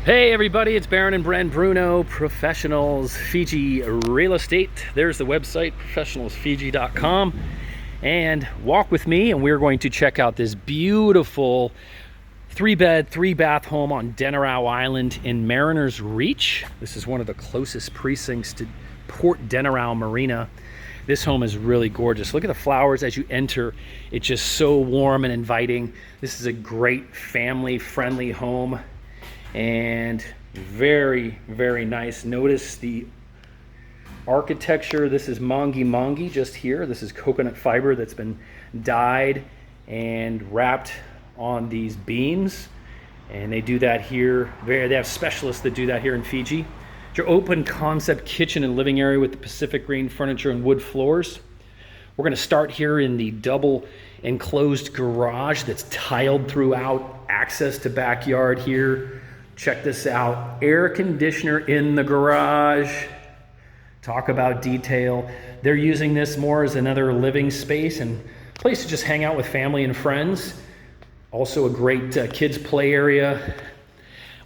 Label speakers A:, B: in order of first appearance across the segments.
A: Hey everybody, it's Baron and Bren Bruno, Professionals FIJI Real Estate. There's the website, professionalsfiji.com. And walk with me and we're going to check out this beautiful 3-bed, 3-bath home on Denarau Island in Mariners Reach. This is one of the closest precincts to Port Denarau Marina. This home is really gorgeous. Look at the flowers as you enter. It's just so warm and inviting. This is a great family-friendly home. And very, very nice. Notice the architecture. This is mangi just here. This is coconut fiber that's been dyed and wrapped on these beams. And they do that here. They have specialists that do that here in Fiji. It's your open concept kitchen and living area with the Pacific green furniture and wood floors. We're going to start here in the double enclosed garage that's tiled throughout. Access to backyard here. Check this out, air conditioner in the garage. Talk about detail. They're using this more as another living space and place to just hang out with family and friends. Also a great kids play area.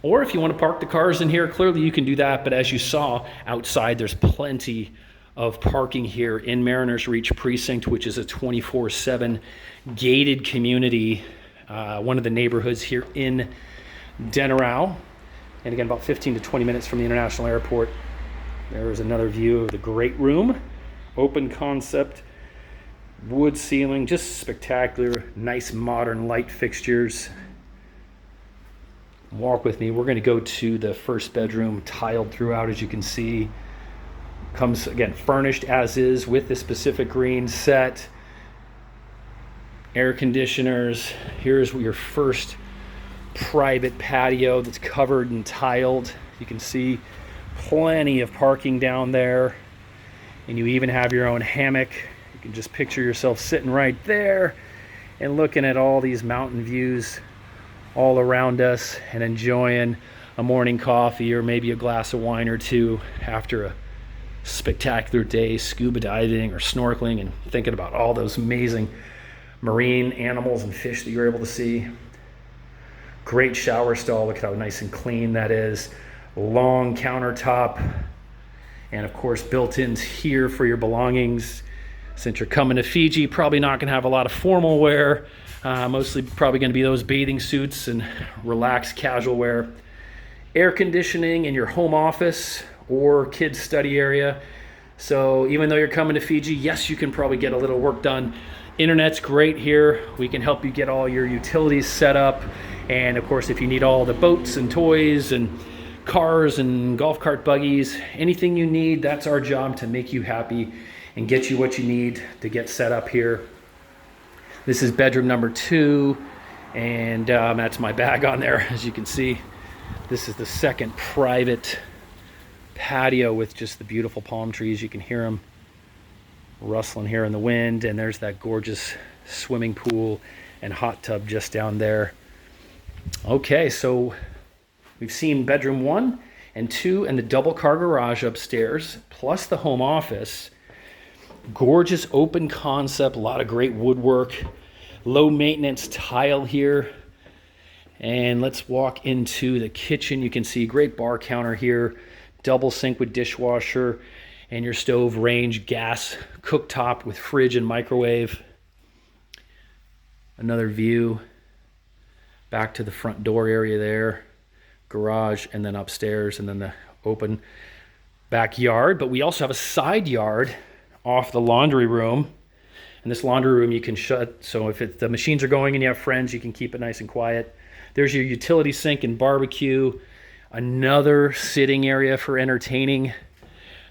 A: Or if you want to park the cars in here, clearly you can do that. But as you saw outside, there's plenty of parking here in Mariners Reach Precinct, which is a 24/7 gated community. One of the neighborhoods here in Denarau, and again about 15 to 20 minutes from the international airport. There's another view of the great room, open concept, wood ceiling, just spectacular, nice modern light fixtures. Walk with me. We're going to go to the first bedroom, tiled throughout as you can see. Comes again furnished as is with the Pacific green set, air conditioners. Here's your first private patio that's covered and tiled. You can see plenty of parking down there, and you even have your own hammock. You can just picture yourself sitting right there and looking at all these mountain views all around us and enjoying a morning coffee or maybe a glass of wine or two after a spectacular day scuba diving or snorkeling and thinking about all those amazing marine animals and fish that you're able to see. Great shower stall. Look at how nice and clean that is. Long countertop. And of course, built-ins here for your belongings. Since you're coming to Fiji, probably not going to have a lot of formal wear. Mostly probably going to be those bathing suits and relaxed casual wear. Air conditioning in your home office or kids' study area. So even though you're coming to Fiji, yes, you can probably get a little work done. Internet's great here. We can help you get all your utilities set up. And of course, if you need all the boats and toys and cars and golf cart buggies, anything you need, that's our job to make you happy and get you what you need to get set up here. This is bedroom number 2, and that's my bag on there. As you can see, this is the second private patio with just the beautiful palm trees. You can hear them rustling here in the wind, and there's that gorgeous swimming pool and hot tub just down there. Okay, so we've seen bedroom 1 and 2 and the double car garage upstairs, plus the home office. Gorgeous open concept, a lot of great woodwork, low maintenance tile here. And let's walk into the kitchen. You can see great bar counter here, double sink with dishwasher, and your stove range gas cooktop with fridge and microwave. Another view back to the front door area there, garage, and then upstairs, and then the open backyard. But we also have a side yard off the laundry room, and this laundry room you can shut, so if the machines are going and you have friends, you can keep it nice and quiet. There's your utility sink and barbecue. Another sitting area for entertaining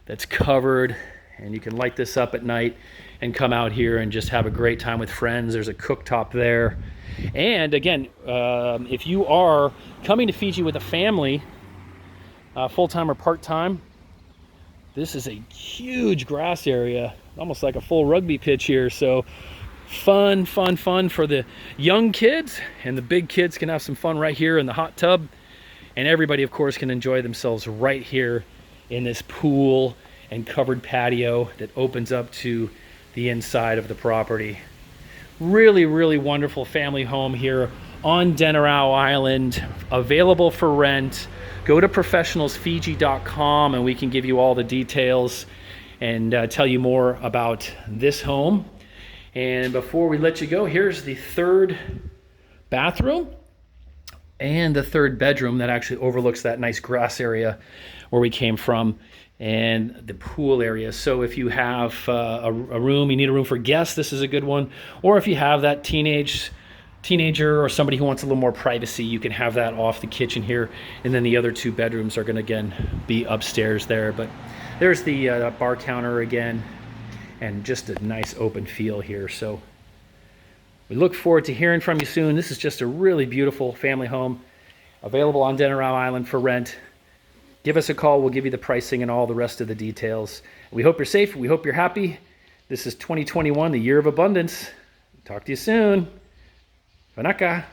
A: that's covered, and you can light this up at night and come out here and just have a great time with friends. There's a cooktop there. And again, if you are coming to Fiji with a family, full-time or part-time, this is a huge grass area, almost like a full rugby pitch here. So fun for the young kids, and the big kids can have some fun right here in the hot tub. And everybody, of course, can enjoy themselves right here in this pool and covered patio that opens up to the inside of the property. Really wonderful family home here on Denarau Island, available for rent. Go to professionalsfiji.com and we can give you all the details and tell you more about this home. And before we let you go, here's the third bathroom and the third bedroom that actually overlooks that nice grass area where we came from, and the pool area. So if you have a room, you need a room for guests, this is a good one. Or if you have that teenager or somebody who wants a little more privacy, you can have that off the kitchen here. And then the other two bedrooms are going to, again, be upstairs there. But there's the bar counter again, and just a nice open feel here. So we look forward to hearing from you soon. This is just a really beautiful family home available on Denarau Island for rent. Give us a call. We'll give you the pricing and all the rest of the details. We hope you're safe. We hope you're happy. This is 2021, the year of abundance. Talk to you soon. Vanaka.